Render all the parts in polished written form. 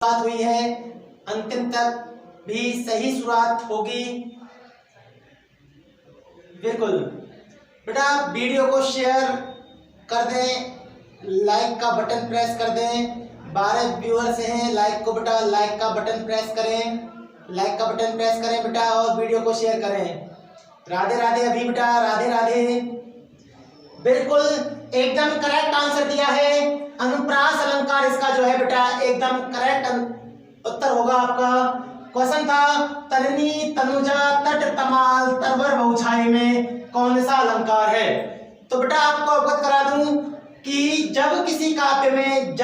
शुरुआत हुई है, अंतिम तक भी सही शुरुआत होगी। बिल्कुल बेटा, वीडियो को शेयर कर दें, लाइक का बटन प्रेस कर दें। 12 व्यूअर्स हैं, लाइक को बेटा लाइक का बटन प्रेस करें, लाइक का बटन प्रेस करें बेटा और वीडियो को शेयर करें। राधे राधे अभी बेटा, राधे राधे। बिल्कुल एकदम करेक्ट आंसर दिया है, अनुप्रास अलंकार इसका जो है बेटा एकदम करेक्ट उत्तर होगा आपका। क्वेश्चन था तननी तनुजा तट तमाल तरवर बहुछाई में कौन सा अलंकार है। तो बेटा आपको अवगत करा दूं कि जब किसी काव्य में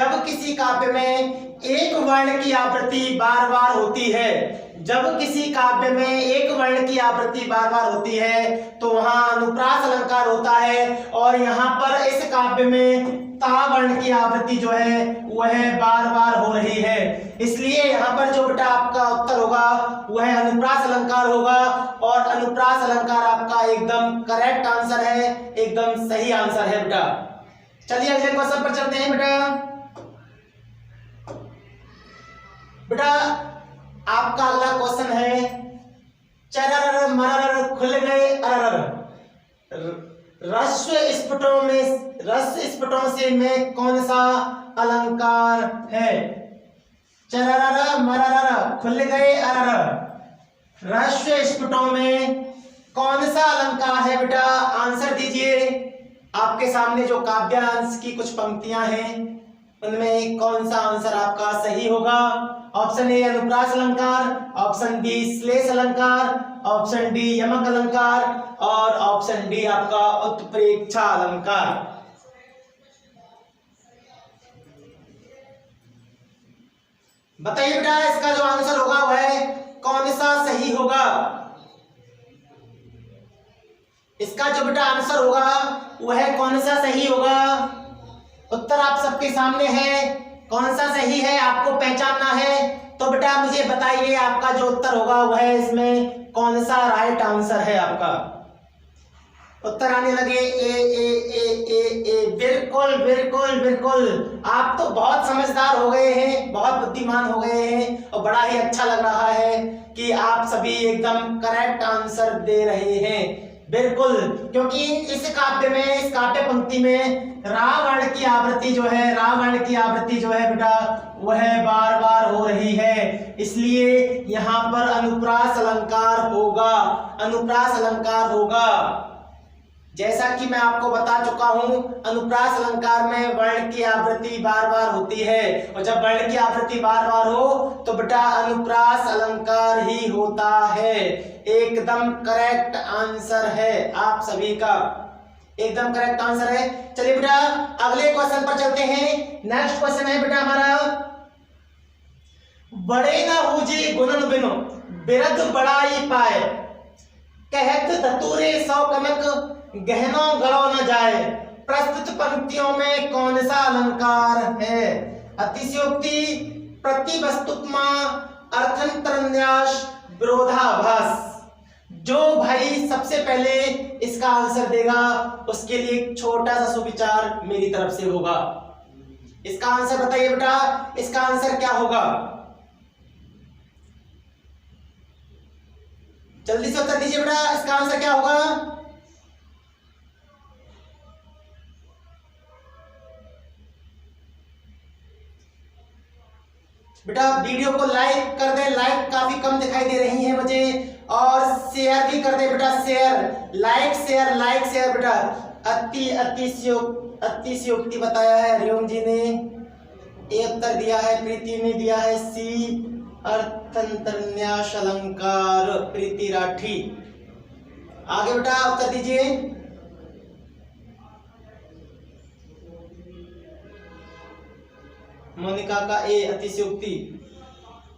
एक वर्ण की आवृत्ति बार बार होती है, जब किसी काव्य में एक वर्ण की आवृत्ति बार बार होती है तो वहां अनुप्रास अलंकार होता है। और यहाँ पर इस काव्य में ता वर्ण की आवृत्ति जो है वह बार बार हो रही है, इसलिए यहाँ पर जो बेटा आपका उत्तर होगा वह अनुप्रास अलंकार होगा। और अनुप्रास अलंकार आपका एकदम करेक्ट आंसर है, एकदम सही आंसर है बेटा। चलिए अगले क्वेश्चन पर चलते हैं बेटा आपका अगला क्वेश्चन है चरर मरर खुल गए अरर रस्व स्फुटों से में कौन सा अलंकार है। चरर मरर खुल गए अरर रस्व स्फुटों में कौन सा अलंकार है बेटा, आंसर दीजिए। आपके सामने जो काव्यांश की कुछ पंक्तियां हैं उनमें कौन सा आंसर आपका सही होगा। ऑप्शन ए अनुप्रास अलंकार, ऑप्शन बी श्लेष अलंकार, ऑप्शन डी यमक अलंकार और ऑप्शन डी आपका उत्प्रेक्षा अलंकार। बताइए बेटा इसका जो आंसर होगा वह कौन सा सही होगा। इसका जो बेटा आंसर होगा वह कौन सा सही होगा। उत्तर आप सबके सामने है, कौन सा सही है आपको पहचानना है। तो बेटा मुझे बताइए आपका जो उत्तर होगा वह इसमें कौन सा राइट आंसर है आपका। उत्तर आने लगे ए ए ए ए ए बिल्कुल बिल्कुल बिल्कुल। आप तो बहुत समझदार हो गए हैं, बहुत बुद्धिमान हो गए हैं और बड़ा ही अच्छा लग रहा है कि आप सभी एकदम करेक्ट आंसर दे रहे हैं। बिल्कुल, क्योंकि इस काव्य पंक्ति में रावण की आवृत्ति जो है बेटा वह बार बार हो रही है, इसलिए यहाँ पर अनुप्रास अलंकार होगा। जैसा कि मैं आपको बता चुका हूं, अनुप्रास अलंकार में वर्ण की आवृत्ति बार बार होती है और जब वर्ण की आवृत्ति बार बार हो तो बेटा अनुप्रास अलंकार ही होता है। एकदम करेक्ट आंसर है आप सभी का, एकदम करेक्ट आंसर है। चलिए बेटा अगले क्वेश्चन पर चलते हैं। नेक्स्ट क्वेश्चन है बेटा हमारा बड़े न हुजे गुणन बिनु बिरद बड़ाई पाए कहत धतूरे सौ कनक गहनो गड़ो न जाए। प्रस्तुत पंक्तियों में कौन सा अलंकार है। अतिशयोक्ति, प्रतिवस्तुपमा, अर्थांतरन्यास, विरोधाभास। जो भाई सबसे पहले इसका आंसर देगा उसके लिए एक छोटा सा सुविचार मेरी तरफ से होगा। इसका आंसर बताइए बेटा, इसका आंसर क्या होगा। जल्दी से उत्तर दीजिए बेटा, इसका आंसर क्या होगा। बेटा वीडियो को लाइक कर दे, लाइक काफी कम दिखाई दे रही है मुझे, और शेयर भी कर दे बेटा, शेयर लाइक शेयर बेटा। अतिशयोक्ति बताया है रियोम जी ने, ए उत्तर दिया है, प्रीति ने दिया है सी अर्थांतरन्यास अलंकार, प्रीति राठी। आगे बेटा उत्तर दीजिए। मोनिका का ए अतिशयोक्ति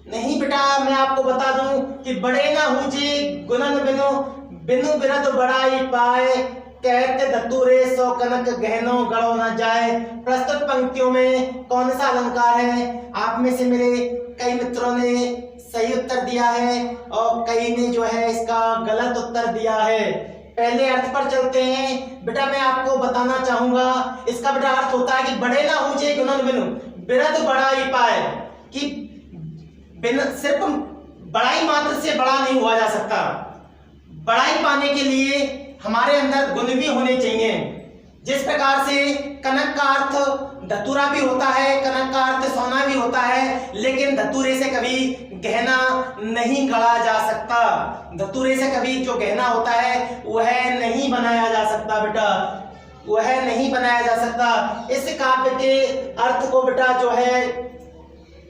नहीं बेटा, मैं आपको बता दूं कि बड़े ना हुजे गुणन बिनु बिरद बड़ाई पाए कहते धतूरे सौ कनक गहनो गड़ो न जाए। प्रस्तुत पंक्तियों में कौन सा अलंकार है। आप में से मेरे कई मित्रों ने सही उत्तर दिया है और कई ने जो है इसका गलत उत्तर दिया है। पहले अर्थ पर चलते हैं बेटा, मैं आपको बताना चाहूंगा इसका बेटा अर्थ होता है कि बड़े ना हुजे गुणन बिनु बिरद बड़ाई पाए, कि बिना सिर्फ बड़ाई मात्र से बड़ा नहीं हुआ जा सकता। बड़ाई पाने के लिए हमारे अंदर गुण भी होने चाहिए। जिस प्रकार से कनक का अर्थ धतूरा भी होता है, कनक का अर्थ सोना भी होता है, लेकिन धतूरे से कभी गहना नहीं गढ़ा जा सकता। धतूरे से कभी जो गहना होता है वह नहीं बनाया जा सकता बेटा, वह नहीं बनाया जा सकता। इस काव्य के अर्थ को बेटा जो है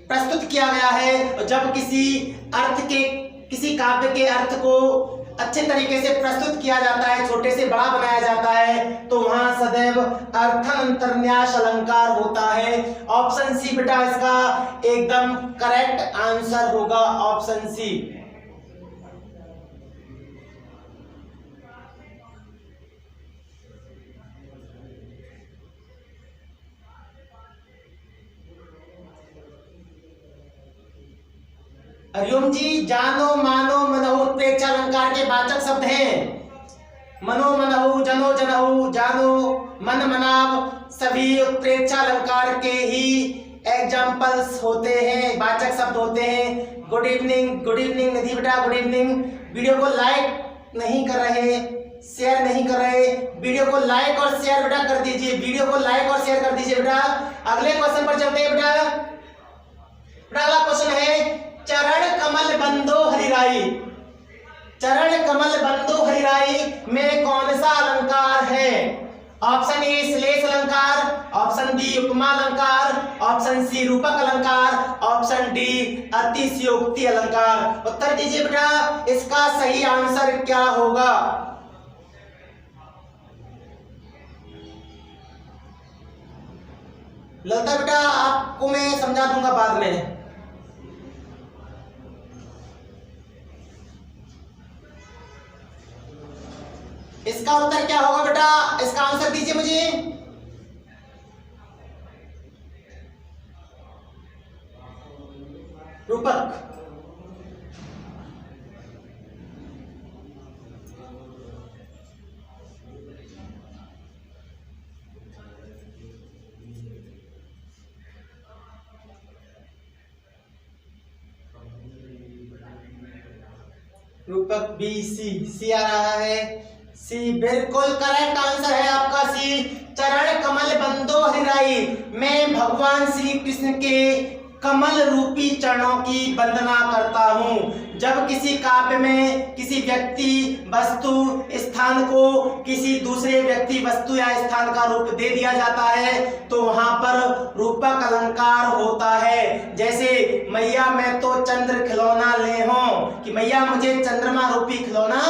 प्रस्तुत किया गया है। जब किसी काव्य के अर्थ को अच्छे तरीके से प्रस्तुत किया जाता है, छोटे से बड़ा बनाया जाता है, तो वहां सदैव अर्थांतरन्यास अलंकार होता है। ऑप्शन सी बेटा इसका एकदम करेक्ट आंसर होगा, ऑप्शन सी। हरिओम जी, जानो मानो मनहु उत्प्रेक्षा अलंकार के वाचक शब्द हैं। मनो मनहु, जनो जनहु, जानो मन मनाव सभी उत्प्रेक्षा अलंकार के ही एग्जाम्पल्स होते हैं, वाचक शब्द होते हैं। गुड इवनिंग, गुड इवनिंग निधि बेटा, गुड इवनिंग। वीडियो को लाइक नहीं कर रहे, शेयर नहीं कर रहे, वीडियो को लाइक और शेयर बेटा कर दीजिए, वीडियो को लाइक और शेयर कर दीजिए बेटा। अगले क्वेश्चन पर चलते हैं बेटा। अगला क्वेश्चन है चरण कमल बंदो हरिराई। चरण कमल बंदो हरिराई में कौन सा अलंकार है? ऑप्शन ए श्लेष अलंकार, ऑप्शन बी उपमा अलंकार, ऑप्शन सी रूपक अलंकार, ऑप्शन डी अतिशयोक्ति अलंकार। उत्तर दीजिए बेटा, इसका सही आंसर क्या होगा? ललता बेटा आपको मैं समझा दूंगा बाद में। इसका उत्तर क्या होगा बेटा? इसका आंसर दीजिए मुझे। रूपक। रूपक बी, सी आ रहा है। सी बिल्कुल करेक्ट आंसर है आपका, सी। चरण कमल बंदो हरिराई मैं भगवान श्री कृष्ण के कमल रूपी चरणों की वंदना करता हूँ। जब किसी काव्य में किसी व्यक्ति वस्तु स्थान को किसी दूसरे व्यक्ति वस्तु या स्थान का रूप दे दिया जाता है तो वहां पर रूपक अलंकार होता है। जैसे मैया मैं तो चंद्र खिलौना ले हूं, कि मैया मुझे चंद्रमा रूपी खिलौना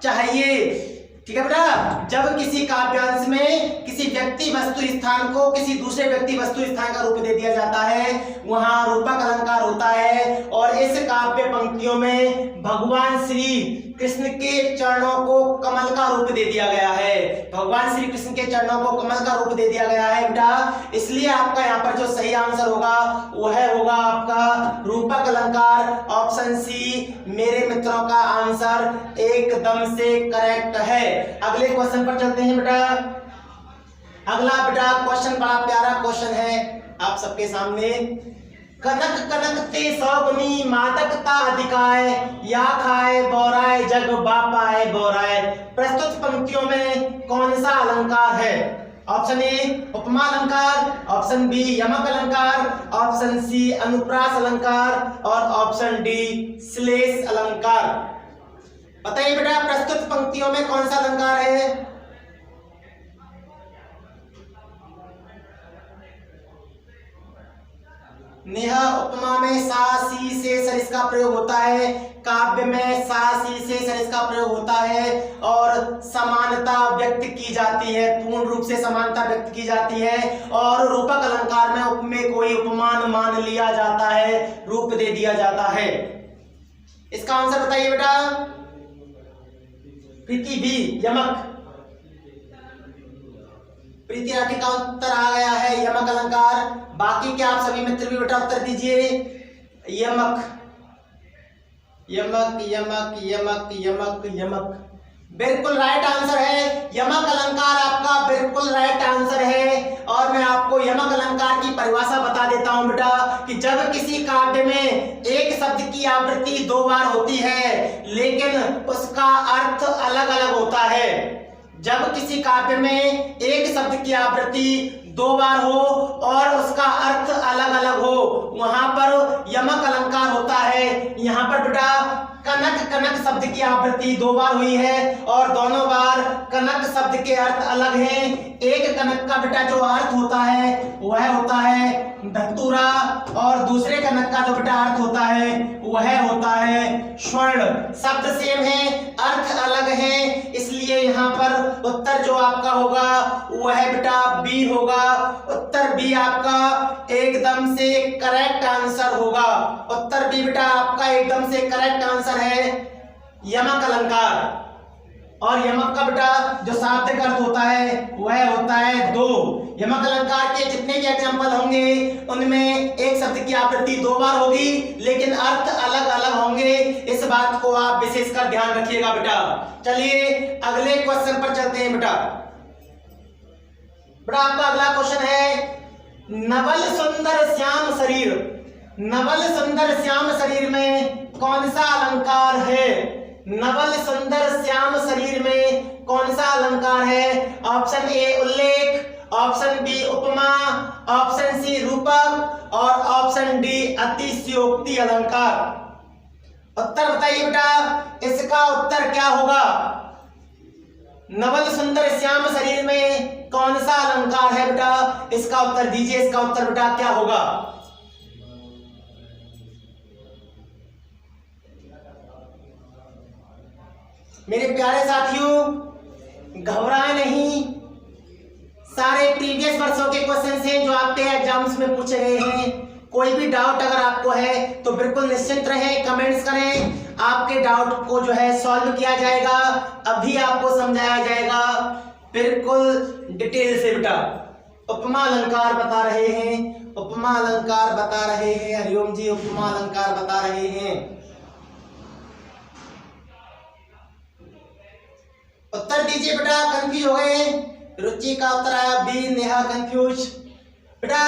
चाहिए। ठीक है बेटा, जब किसी काव्यांश में किसी व्यक्ति वस्तु स्थान को किसी दूसरे व्यक्ति वस्तु स्थान का रूप दे दिया जाता है वहां रूपक अलंकार होता है। और इस काव्य पंक्तियों में भगवान श्री कृष्ण के चरणों को कमल का रूप दे दिया गया है। भगवान श्री कृष्ण के चरणों को कमल का रूप दे दिया गया है बेटा, इसलिए आपका यहाँ पर जो सही आंसर होगा वह होगा आपका रूपक अलंकार, ऑप्शन सी मेरे मित्रों का आंसर एकदम से करेक्ट है। अगले क्वेश्चन पर चलते हैं बेटा। अगला बेटा क्वेश्चन बड़ा प्यारा क्वेश्चन है आप सबके सामने। कनक कनक ते सौगुनी मादकता अधिकाय या खाए बोराय जग बापाए बोराय। प्रस्तुत पंक्तियों में कौन सा अलंकार है? ऑप्शन ए उपमा अलंकार, ऑप्शन बी यमक अलंकार, ऑप्शन सी अनुप्रास अलंकार और ऑप्शन डी श्लेष अलंकार। बताइए बेटा प्रस्तुत पंक्तियों में कौन सा अलंकार है? नेहा उपमा में सा सी से सरिस का प्रयोग होता है, काव्य में सा सी से सरिस का प्रयोग होता है और समानता व्यक्त की जाती है, पूर्ण रूप से समानता व्यक्त की जाती है। और रूपक अलंकार में उपमेय कोई उपमान मान लिया जाता है, रूप दे दिया जाता है। इसका आंसर बताइए बेटा। प्रीति भी यमक, प्रीति राठी का उत्तर आ गया है यमक अलंकार। बाकी के आप सभी मित्र भी बेटा उत्तर दीजिए यमक यमक यमक यमक यमक यमक। बिल्कुल राइट आंसर है, यमक अलंकार आपका बिल्कुल राइट आंसर है। और मैं आपको यमक अलंकार की परिभाषा बता देता हूं बेटा कि जब किसी काव्य में एक शब्द की आवृत्ति 2 बार होती है लेकिन उसका अर्थ अलग अलग होता है। जब किसी काव्य में एक शब्द की आवृत्ति 2 बार हो और उसका अर्थ अलग अलग हो, वहां पर यमक अलंकार होता है। यहाँ पर बेटा कनक कनक शब्द की आवृत्ति 2 बार हुई है और दोनों बार कनक शब्द के अर्थ अलग हैं। एक कनक का बेटा जो अर्थ होता है वह होता है धतूरा और दूसरे कनक का जो बेटा अर्थ होता है वह होता है स्वर्ण। शब्द सेम है, अर्थ अलग है, इसलिए यहाँ पर उत्तर जो आपका होगा वह बेटा बी होगा। उत्तर बी आपका एकदम से करेक्ट आंसर होगा। उत्तर बी बेटा आपका एकदम से करेक्ट आंसर है यमक अलंकार। और यमक का बेटा जो शाब्दिक अर्थ होता है वह होता है 2। यमक अलंकार के जितने भी एग्जाम्पल होंगे उनमें एक शब्द की आवृत्ति 2 बार होगी लेकिन अर्थ अलग अलग होंगे। इस बात को आप विशेषकर ध्यान रखिएगा बेटा। चलिए अगले क्वेश्चन पर चलते हैं बेटा। बेटा आपका अगला क्वेश्चन है नवल सुंदर श्याम शरीर। नवल सुंदर श्याम शरीर में कौन सा अलंकार है? नवल सुंदर श्याम शरीर में कौन सा अलंकार है? ऑप्शन ए उल्लेख, ऑप्शन बी उपमा, ऑप्शन सी रूपक और ऑप्शन डी अतिशयोक्ति अलंकार। उत्तर बताइए बेटा, इसका उत्तर क्या होगा? नवल सुंदर श्याम शरीर में कौन सा अलंकार है बेटा? इसका उत्तर दीजिए। इसका उत्तर बेटा क्या होगा? मेरे प्यारे साथियों घबराए नहीं, सारे प्रीवियस वर्षों के क्वेश्चन हैं जो आपके एग्जाम्स में पूछे गए हैं। कोई भी डाउट अगर आपको है तो बिल्कुल निश्चिंत रहें, कमेंट्स करें, आपके डाउट को जो है सॉल्व किया जाएगा, अभी आपको समझाया जाएगा बिल्कुल डिटेल से बेटा। उपमा अलंकार बता रहे हैं, उपमा अलंकार बता रहे हैं, हरिओम जी उपमा अलंकार बता रहे हैं। उत्तर दीजिए बेटा, कंफ्यूज हो गए? रुचि का उत्तर आया बी, नेहा कंफ्यूज। बेटा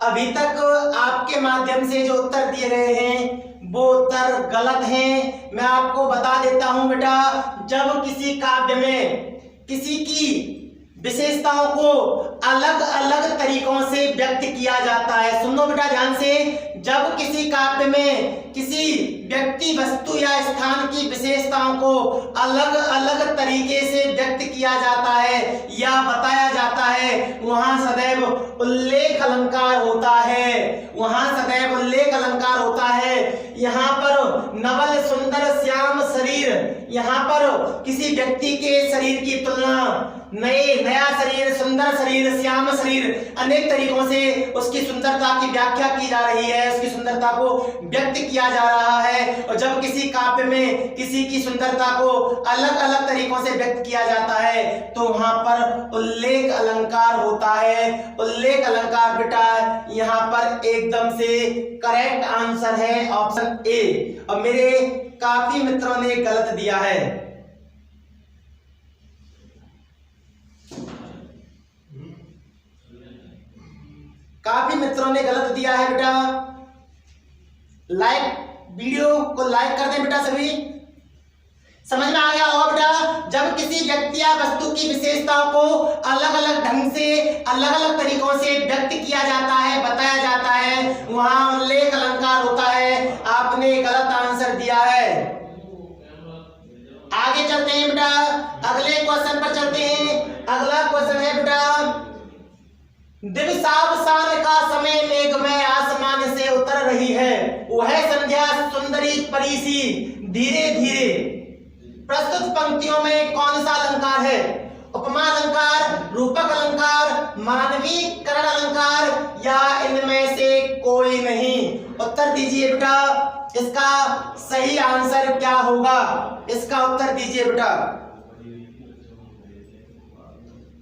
अभी तक आपके माध्यम से जो उत्तर दिए गए हैं वो उत्तर गलत हैं। मैं आपको बता देता हूं बेटा, जब किसी काव्य में किसी की विशेषताओं को अलग अलग तरीकों से व्यक्त किया जाता है, सुनो बेटा ध्यान से, जब किसी काव्य में किसी व्यक्ति वस्तु या स्थान की विशेषताओं को अलग अलग तरीके से व्यक्त किया जाता है या बताया जाता है वहां सदैव उल्लेख अलंकार होता है, वहां सदैव उल्लेख अलंकार होता है। यहाँ पर नवल सुंदर श्याम शरीर, यहाँ पर किसी व्यक्ति के शरीर की तुलना नया शरीर, सुंदर शरीर, श्याम शरीर, अनेक तरीकों से उसकी सुंदरता की व्याख्या की जा रही है, उसकी सुंदरता को व्यक्त किया जा रहा है। और जब किसी काव्य में किसी की सुंदरता को अलग अलग तरीकों से व्यक्त किया जाता है तो वहां पर उल्लेख अलंकार होता है। उल्लेख अलंकार बेटा यहाँ पर एकदम से करेक्ट आंसर है ऑप्शन ए। और मेरे काफी मित्रों ने गलत दिया है। काफी मित्रों ने गलत दिया है बेटा। लाइक, वीडियो को लाइक कर दें बेटा सभी। समझ में आ गया होगा बेटा, जब किसी व्यक्ति या वस्तु की विशेषताओं को अलग अलग ढंग से अलग अलग तरीकों से व्यक्त किया जाता है, बताया जाता है, वहां उल्लेख अलंकार होता है। आपने गलत आंसर दिया है। आगे चलते हैं बेटा, अगले क्वेश्चन पर चलते हैं। अगला क्वेश्चन है बेटा, दिवसावसान का समय मेघमय आसमान से उतर रही है, वह संध्या सुंदरी परिसी धीरे धीरे। प्रस्तुत पंक्तियों में कौन सा अलंकार है? उपमा अलंकार, रूपक अलंकार, मानवीकरण अलंकार या इनमें से कोई नहीं? उत्तर दीजिए बेटा, इसका सही आंसर क्या होगा? इसका उत्तर दीजिए बेटा।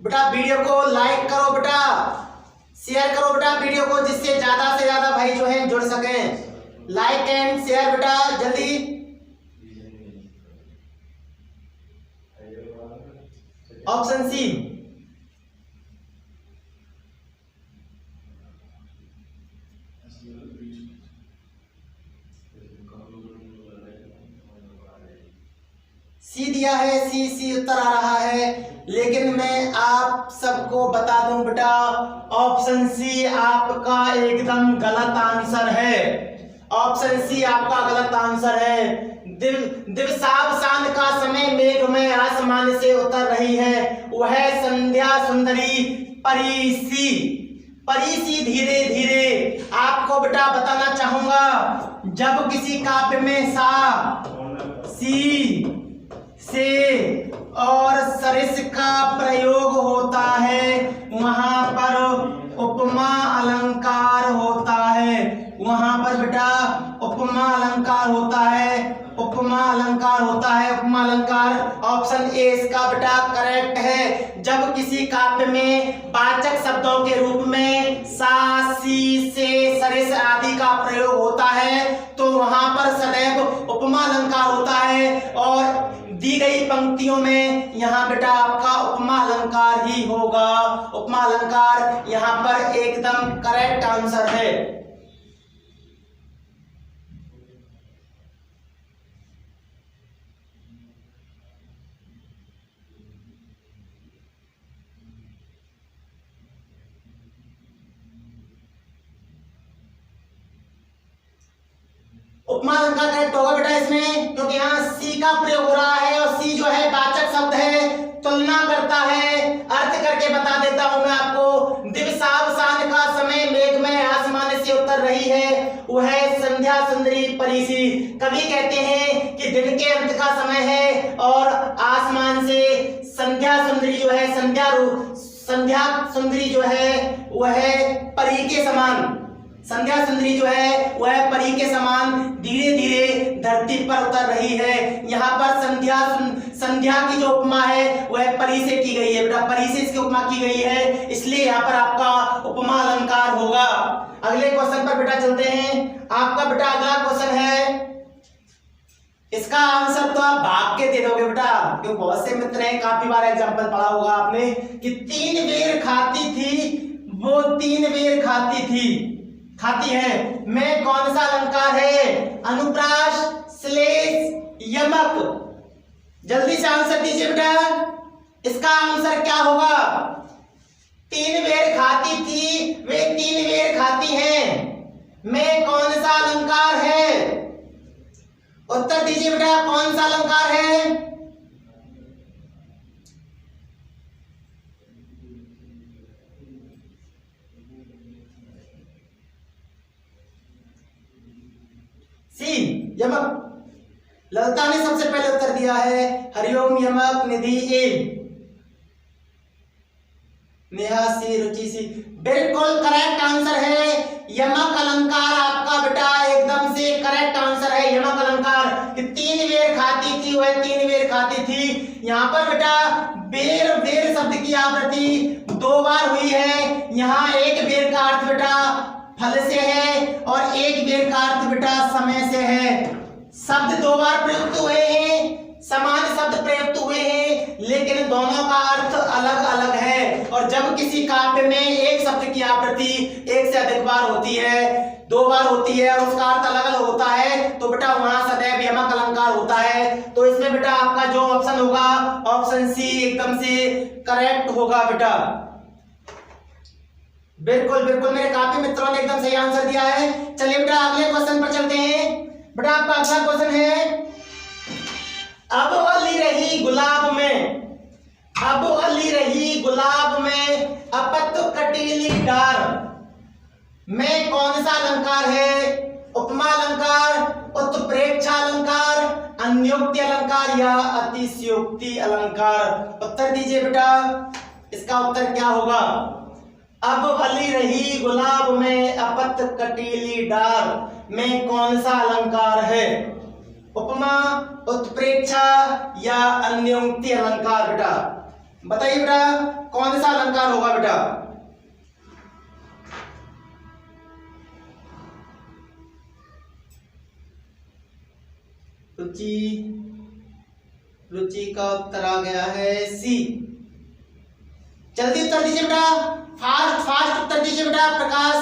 बेटा वीडियो को लाइक करो बेटा, शेयर करो बेटा वीडियो को, जिससे ज्यादा से ज्यादा भाई जो है जुड़ सकें। लाइक एंड शेयर बेटा जल्दी। Option C. सी दिया है, सी उत्तर आ रहा है। लेकिन मैं आप सबको बता दूं बेटा, ऑप्शन सी आपका एकदम गलत आंसर है। ऑप्शन सी आपका गलत आंसर है। दिवसावसान का समय मेघमय आसमान से उतर रही है, वह संध्या सुंदरी परिसी। परिसी धीरे धीरे। आपको बेटा बताना चाहूंगा, जब किसी काव्य में सा, सी, से और सरिस का प्रयोग होता है, वहां पर उपमा अलंकार होता है। वहां पर बेटा उपमा अलंकार होता है, उपमा अलंकार होता है, उपमा अलंकार। ऑप्शन ए इसका बेटा करेक्ट है। जब किसी काव्य में वाचक शब्दों के रूप में सा, सी, से, सरिस आदि का प्रयोग होता है तो वहां पर सदैव उपमा अलंकार होता है, और दी गई पंक्तियों में यहाँ बेटा आपका उपमा अलंकार ही होगा। उपमा अलंकार यहाँ पर एकदम करेक्ट आंसर है। उपमा अलंकार करेक्ट होगा बेटा इसमें, क्योंकि यहाँ सी का प्रयोग हो रहा है और सी जो है वाचक शब्द है, तुलना करता है। अर्थ करके बता देता हूं मैं आपको। दिवसावसान का समय मेघमय आसमान से उतर रही है, वह संध्या सुंदरी परिसी। कवि कहते हैं कि दिन के अंत का समय है और आसमान से संध्या सुंदरी जो है, संध्या सुंदरी जो है वह परी के समान, संध्या सुंदरी जो है वह परी के समान धीरे धीरे धरती पर उतर रही है। यहाँ पर संध्या की जो उपमा है वह परी से की गई है बेटा, परी से इसकी उपमा की गई है, इसलिए यहाँ पर आपका उपमा अलंकार होगा। अगले क्वेश्चन पर बेटा चलते हैं। आपका बेटा अगला क्वेश्चन है, इसका आंसर तो आप भाग के दे दोगे बेटा, क्योंकि बहुत से मित्र हैं, काफी बार एग्जाम्पल पढ़ा होगा आपने कि 3 बेर खाती थी, वो 3 बेर खाती है। मैं कौन सा अलंकार है? अनुप्रास, श्लेष, यमक। जल्दी से आंसर दीजिए बेटा, इसका आंसर क्या होगा? 3 बेर खाती थी, वे 3 बेर खाती हैं। मैं कौन सा अलंकार है? उत्तर दीजिए बेटा, कौन सा अलंकार है? सी, यमक। ललिता ने सबसे पहले उत्तर दिया है, हरिओम यमक निधि ए। नेहा सी, रुचि सी, बिल्कुल करेक्ट आंसर है। यमक अलंकार आपका बेटा एकदम से करेक्ट आंसर है। यमक अलंकार कि 3 बेर खाती थी, वह 3 बेर खाती थी। यहाँ पर बेटा बेर बेर शब्द की आवृत्ति 2 बार हुई है। यहाँ एक बेर का अर्थ बेटा फल से है और एक बेर का अर्थ बेटा समय से है। शब्द 2 बार प्रयुक्त हुए हैं, समान शब्द प्रयुक्त हुए हैं, लेकिन दोनों का अर्थ अलग अलग है। और जब किसी काव्य में एक शब्द की आवृत्ति एक से अधिक बार होती है, 2 बार होती है और उसका अर्थ अलग अलग होता है, तो बेटा वहां सदैव यमक अलंकार होता है। तो इसमें बेटा आपका जो ऑप्शन होगा, ऑप्शन सी एकदम से करेक्ट होगा बेटा। बिल्कुल बिल्कुल, मेरे काफी मित्रों ने एकदम सही आंसर दिया है। चलिए बेटा अगले क्वेश्चन पर चलते हैं। बेटा आपका अगला क्वेश्चन है, अब अली रही गुलाब में, अब अली रही गुलाब में अपत कटीली डार, में कौन सा अलंकार है? उपमा अलंकार, उत्प्रेक्षा अलंकार, अन्योक्ति अलंकार या अतिशयोक्ति अलंकार? उत्तर दीजिए बेटा, इसका उत्तर क्या होगा? अब अली रही गुलाब में अपत कटीली डार, में कौन सा अलंकार है? उपमा, उत्प्रेक्षा या अन्योक्ति अलंकार? बेटा बताइए बेटा, कौन सा अलंकार होगा बेटा? रुचि का उत्तर आ गया है सी। जल्दी उत्तर दीजिए बेटा, फास्ट फास्ट उत्तर दीजिए बेटा। प्रकाश,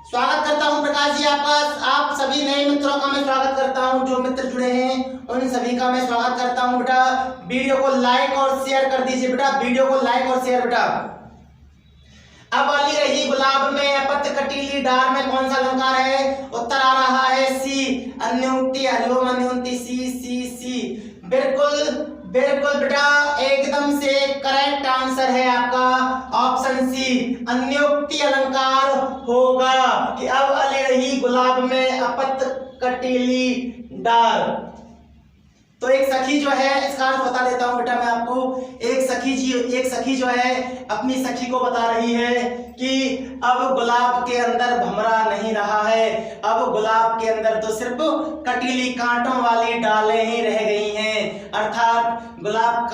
स्वागत करता हूं प्रकाश जी आपका। आप सभी सभी नए मित्रों का मैं स्वागत करता हूं। जो मित्र जुड़े हैं उन सभी का मैं स्वागत करता हूं। बेटा वीडियो को लाइक और शेयर कर दीजिए। बेटा वीडियो को लाइक और शेयर। बेटा अब वाली रही गुलाब में अपत्य कटीली डार में कौन सा अलंकार है? उत्तर आ रहा है सी, अन्योक्ति हरिओम अन्योक्ति। सी बिल्कुल बिल्कुल बेटा एकदम से करेक्ट आंसर है आपका ऑप्शन सी, अन्योक्ति अलंकार होगा कि अब वाली रही गुलाब में अपत्य कटीली डार। तो एक सखी जो है, इसका अर्थ बता देता हूं बेटा मैं आपको। एक सखी जो है अपनी सखी को बता रही है कि अब गुलाब के अंदर भमरा नहीं रहा है, अब गुलाब के अंदर तो सिर्फ कटीली कांटों वाली डालें ही रह गई हैं। अर्थात गुलाब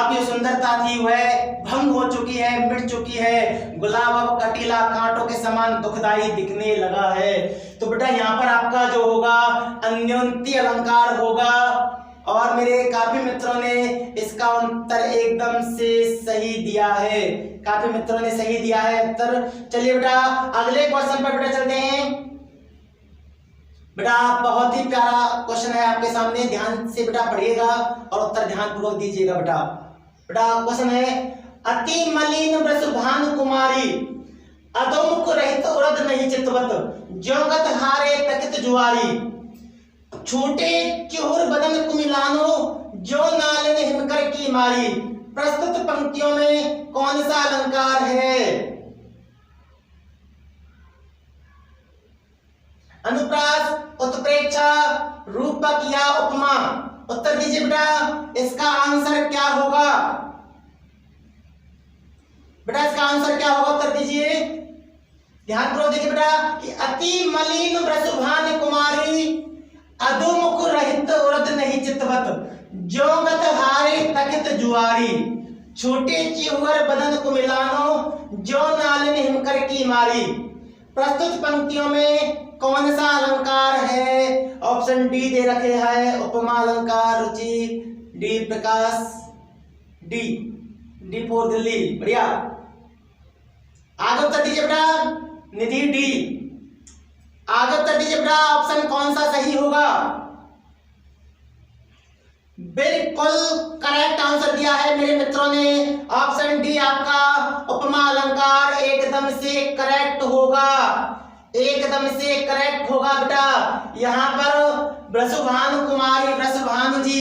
की सुंदरता थी वह भंग हो चुकी है, मिट चुकी है। गुलाब अब कटीला कांटों के समान दुखदाई दिखने लगा है। तो बेटा यहाँ पर आपका जो होगा अन्योन्ति अलंकार होगा। और मेरे काफी मित्रों ने इसका उत्तर एकदम से सही दिया है। काफी मित्रों ने सही दिया है उत्तर। चलिए बेटा अगले क्वेश्चन पर बेटा चलते हैं। बेटा बहुत ही प्यारा क्वेश्चन है आपके सामने, ध्यान से बेटा पढ़िएगा और उत्तर ध्यानपूर्वक दीजिएगा। बेटा क्वेश्चन है, अति मलिन वृषभानु कुमारी अधोमुख रहित उरद नहीं चितवत, ज्योगत हारे तकित जुआरी, छूटे चुहुर बदन कुमिलानो, जो नालन हिमकर की मारी। प्रस्तुत पंक्तियों में कौन सा अलंकार है? अनुप्रास, उत्प्रेक्षा, रूपक या उपमा? उत्तर दीजिए बेटा, इसका आंसर क्या होगा? बेटा इसका आंसर क्या होगा? उत्तर दीजिए, ध्यानपूर्वक देखिए बेटा कि अति मलिन वृषभानु कुमारी अधोमुख रहित उरद नहीं चितवत, ज्योगत हारे तकित जुआरी, छोटे चिहुर बदन कुमिलानो, जो नालिन हिमकर की मारी। प्रस्तुत पंक्तियों में कौन सा अलंकार है? ऑप्शन डी दे रखे हैं, उपमा अलंकार, Ruchi, D Prakash, D for Delhi. बढ़िया, आगे उत्तर दीजिए बेटा, निधि डी। आगे उत्तर दीजिए बेटा, ऑप्शन कौन सा सही होगा? बिल्कुल करेक्ट आंसर दिया है मेरे मित्रों ने। ऑप्शन डी आपका उपमा अलंकार एकदम से करेक्ट होगा, एकदम से करेक्ट होगा बेटा। यहाँ पर वृषभानु कुमारी, वृषभानु जी